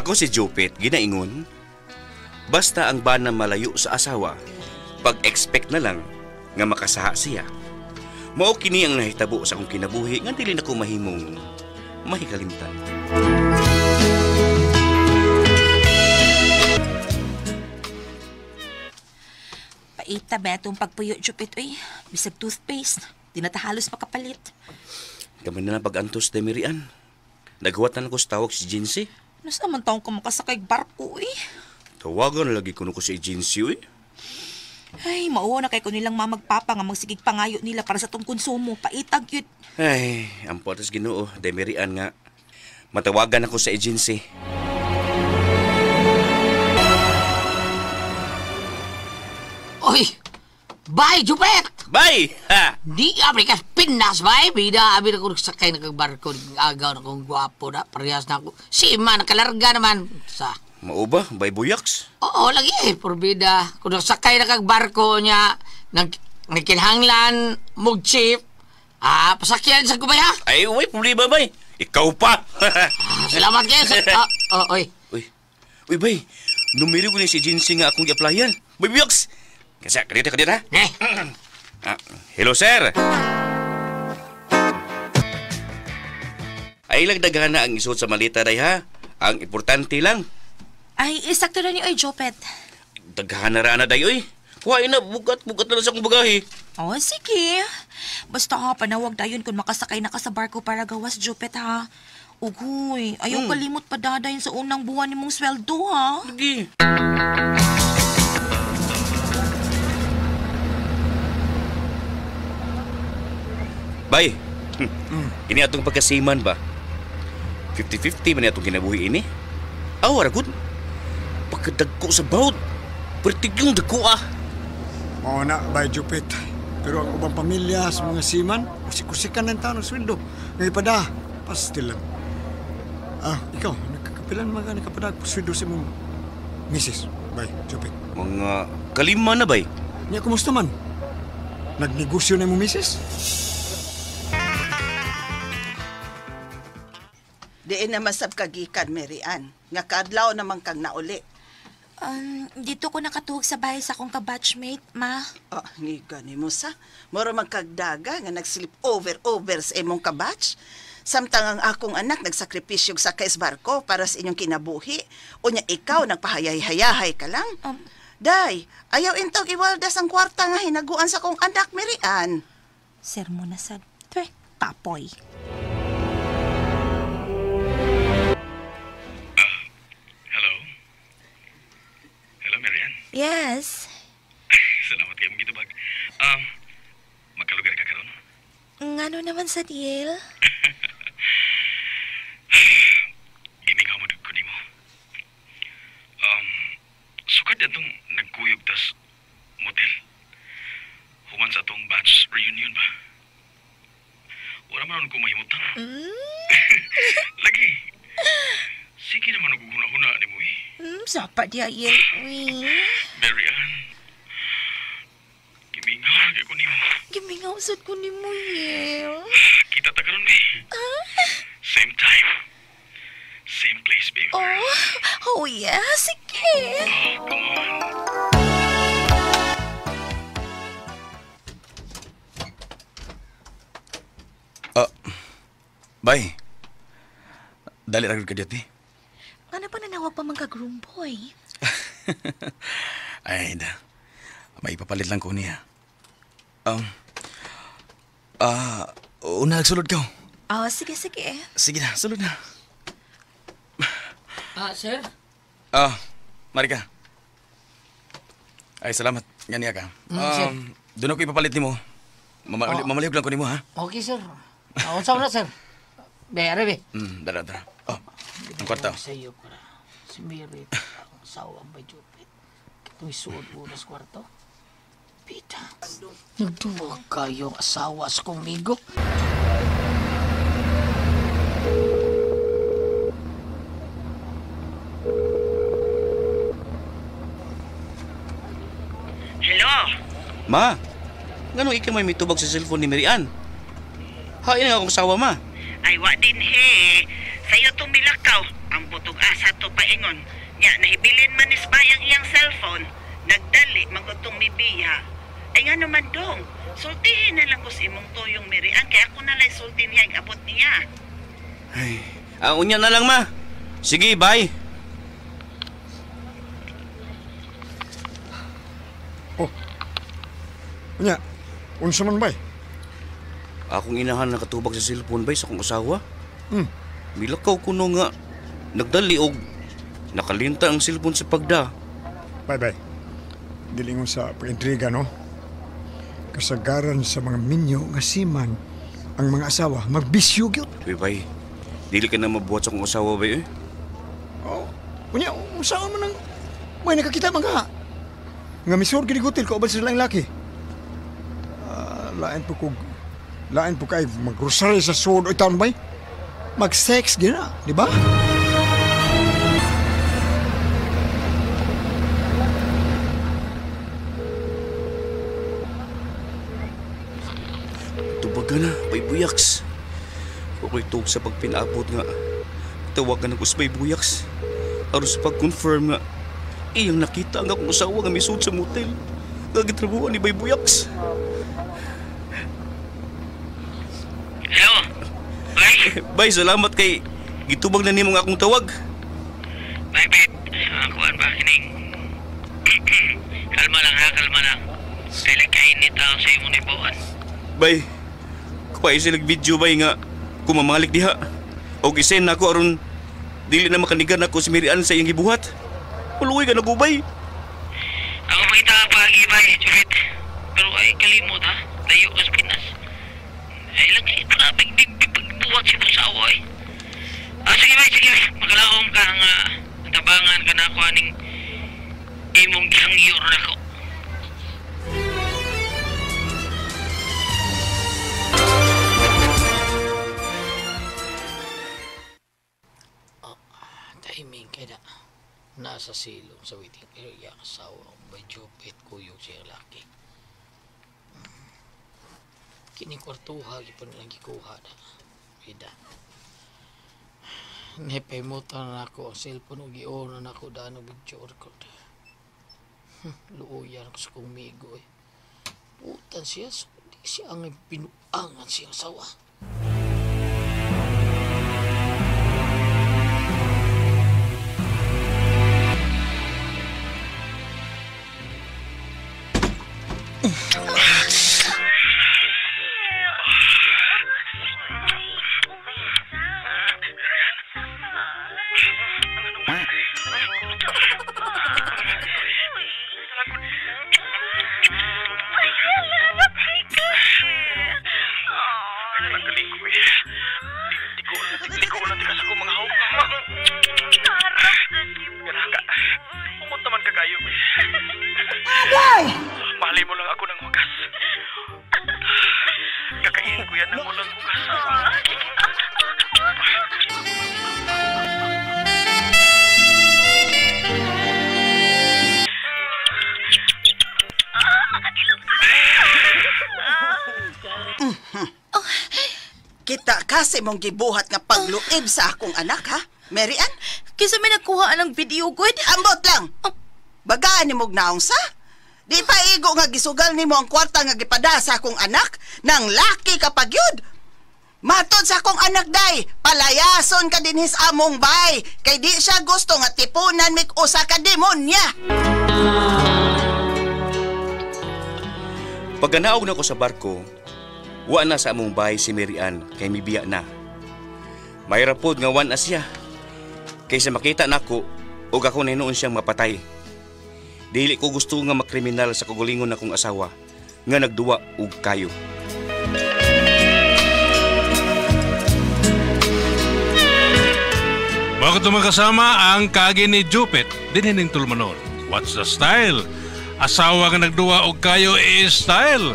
Ako si Jupit, ginaingon, basta ang bana malayo sa asawa, pag-expect na lang nga makasaha siya. Mao kini ang nahitabo sa akong kinabuhi nga dili na ko mahimong mahikalimtan. Paita ba itong pagpuyo, Jupit, uy? Bisag toothpaste, di na ta halos makapalit. Kami na lang pag-antos, Demirian. Naghuwat na ko sa tawag si Jinsi. Nasa man taong ka makasakay barko, uy? Tawagan na lagi ko si Jinsi, uy. Ay, mauwa na kay ko nilang mamagpapa nga magsigig pangayo nila para sa tong konsumo. Paitag yun. Ay, ang potas Ginoo, Demirian nga. Matawagan ako sa agency. Oy! Bye, Jupet! Bye! Ha! Di aprikas pinas, bye! Bida, abir ako nagsakay na kag barko. Agaw na kong gwapo na. Parehas na ako. Si man, nakalarga naman. Sa... Mauba, bye buyaks? Oo, lagi eh. Porbida. Kung nagsakay na kag barko niya, nagkinhanglan, mug-chip, pasakyan sa kubaya. Ay, uy, problema, bay. Ikaw pa! Salamat kayo. Oy. Uy, bay. Numero ko na si Jinsi nga akong i-applyan. Bye buyaks! Kasi, kadita. Eh. Hello, sir. Ay, lagdagan na ang isuot sa malita, day, ha? Ang importante lang. Ay, isakto na ni oy, Jopet. Daghan na rana, day, oy. Kuhain na, bugat na lang sa akong bagahe. Oh, sige. Basta ha, panawag dayon kung makasakay na ka sa barko para gawas, Jopet, ha? Ugoy, ayaw kalimot pa dadayon sa unang buwan ni mong sweldo, ha? Lagi. Bay, ini atong pagkasiman ba? 50-50 man atong kinabuhi ini. Awara good. Pagkadagko sa baut, pertigyong dagko ah. Oo na, bay Jupit. Pero ang ubang pamilya sa mga siman, kusik-kusikan ng taon ng sweldo. Ngayon pa da, pastil lang. Ikaw, nagkakapilan mga nakapadag sweldo sa mong misis, bay Jupit. Mga kalima na bay. Niya, kumusta man? Nagnegosyo na mong misis? Diin na masab kagikan, Mary Ann. Nga kadlaw naman kang nauli. Dito ko nakatuhog sa bahay sa akong ka-batchmate, ma. Ni gani mo sa. Moro magkagdaga nga nagslip over sa imong kabatch. Samtang ang akong anak nagsakripisyo sa kais barko para sa inyong kinabuhi. O nya ikaw nagpahayay-hayahay ka lang. Day, ayaw intog iwaldas ang kwarta nga hinaguan sa kong anak, Mary Ann. Sir mo na sad. Twe, kapoy. Yes. Salamat kayo mong gitubag. Magkalugar ka karon? Ngano naman sa deal? Gimingaw mo ko nimo. Sukad yan tong nagkuyog tas motel. Human sa atong batch reunion ba? Wala man ko mahimutang. Lagi. Sige naman naguguna-huna ni mo eh. Sapa dia yel. Mary Ann. Gimingaw ko nimo. Gimingaw sad ko nimo yel. Kita ta karon ni. Same time. Same place, baby. Oh yeah, sige. Come on. Bay. Dali ragod ka dito eh. Ano pa nanawag pa mga groom boy? Ay, may ipapalit lang ko niya. Una, nagsulod ka. Sige. Sige na, sulod na. Sir? Mari ka. Ay, salamat. Ganyan ka. Sir. Doon ako ipapalit ni mo. Mamalihog lang ko ni mo, ha? Okay, sir. Unsa na, sir? Bere, be. Dara. Ang kwarta. Sa iyo para si Mary, ang asawa ang Jupit. Ito'y suod unas kwarto. Pita, nagduwag kayong asawa sa kumigo. Hello? Ma, ganun ikaw may mitubag sa cellphone ni Mary Ann? Hain nga akong asawa, ma. Ay, wa din he. Sa'yo tumilakaw. Ang butog asa to paingon. Nya, nahibilin man ni Bayang iyang cellphone. Nagdali, magutong mibiya. Ay nga naman dong, sultihin na lang ko si imong tuyong Mirian, kaya ako nalay sulti niya, abot niya. Ay, unya na lang ma. Sige, bye. Unya, unsa man bay? Akong inahan nakatubag sa cellphone bay sa akong asawa. Hmm. Milakaw ko no nga nagdali og nakalinta ang cellphone sa pagda. Bay. Gilingon sa pag-intriga, no? Kasagaran sa mga minyo nga siman ang mga asawa magbisyo gyud. Uy, bay. Dili ka na mabuhat sa akong asawa bay eh. Oh, unya, unsa man ang may nakakita man ka? Nga misor gid ka ubal sa lang laki. Lain po kay mag-grocery sa sud o taon bay. Mag-sex gina, di ba? Tubaga na, bay buyaks. Ako'y tug sa pagpinaabot nga. Tawagan ako sa bay buyaks. Aron sa pag-confirm nga iyang nakita ang akong asawa nga misud sa motel. Nagitrabuhan ni bay buyaks. Hello? Bay? Bay, salamat kay gitubag na nimo nga akong tawag. Bay, babe. Kuhan ba, kining? Kalma lang ha, kalma lang. Dahil kainit ako sa imong ibuan. Bay, kuha silag video bay nga kumamalik diha. O gisend ako aron dili na makanigan ako si Mirian sa iyang gibuhat. Puluwi ka na gubay. Ako makita ka pagi, bay, Jupit. Pero ay kalimot ha, layo ka sa Pinas. Ay lang si traffic pagbuhat si Busawa eh. Sige bay, sige. Magalahom ka nga tabangan ka na ako aning imong gihangyor na ko. Timing kaya nasa silong sa waiting area asawa by Jupit kuyog siya laki. Kini kwartuha gipon lang gikuha na. Ida. Nepaymutan na ako ang cellphone ug gion na ako daan og video record. Luoyan ako sa kong migo eh. Putan siya, so di siya ang pinuangan siyang sawa. Malay mo lang ako ng wagas. Kakainin ko yan ng walang wagas. Kita kasi mong gibuhat nga pagluib sa akong anak, ha? Mirian? Kisa may nakuhaan ng video, good? Ambot lang! Bagaan ni mong naong sa? Di pa igo nga gisugal ni mo ang kwarta nga gipada sa akong anak nang laki kapag yun. Matod sa akong anak, day, palayason ka din his among bay. Kay di siya gusto nga tipunan mik usa ka demonya. Pagkanaog na ko sa barko, wa na sa among bahay si Mirian kay mibiya na. May rapod nga wan na siya. Kaysa makita nako og ako na hinuon siyang mapatay. Dili ko gusto nga makriminal sa kagulingon akong asawa nga nagduwa og kayo. Bakit naman kasama ang kagi ni Jupit dinhining tulmanon? What's the style? Asawa nga nagduwa og kayo is style.